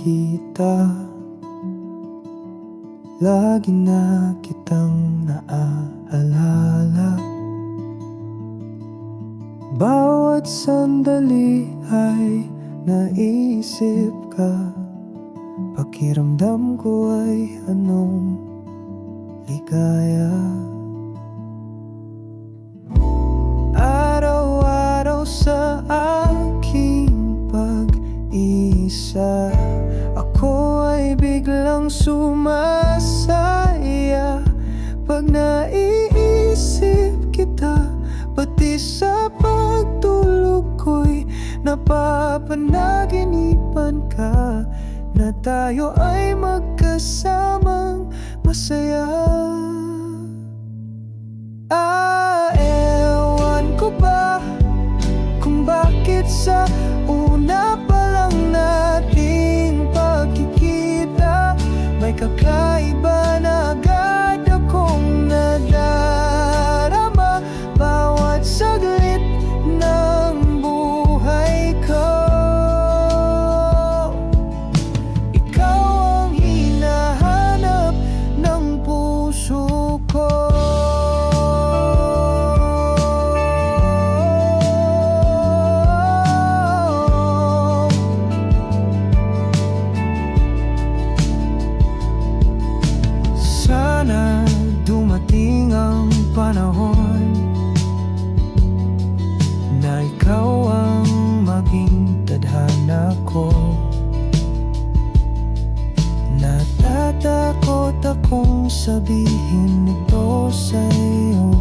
kita, lagi na kitang naaalala. Bawat sandali ay naisip ka, pakiramdam ko ay anong ligaya. Araw-araw sa aking pag-isa, ako ay biglang sumasaya pag naiisip kita. Pati sa pagtulog ko'y napapanaginipan ka, na tayo ay magkasamang masaya. Ewan ko ba kung bakit sa una pa lang nating pagkikita, may kakaiba na agad akong nadarama. Bawat saglit ng buhay ko, ikaw ang hinahanap ng puso ko. Sana dumating ang panahon na ikaw ang maging tadhana ko. Natatakot akong sabihin ito sa'yo,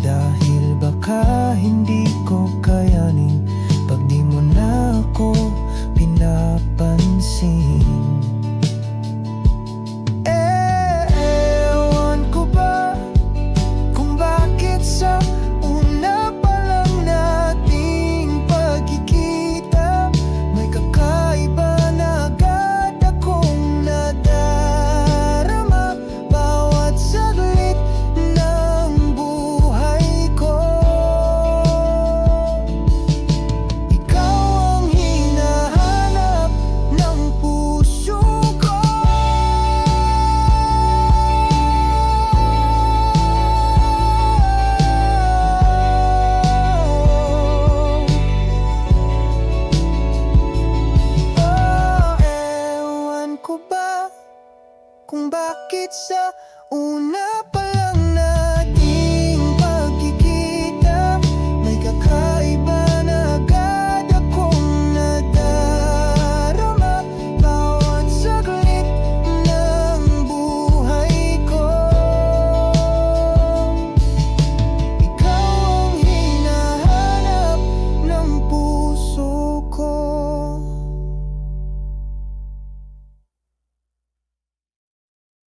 dahil baka hindi ko kayanin pag di mo na ako pinapansin. Ewan ko ba kung bakit sa una pa lang nating pagkikita, may kakaiba na agad akong nadarama. Bawat saglit ng buhay ko, ikaw ang hinahanap ng puso ko. Ewan ko ba kung bakit sa una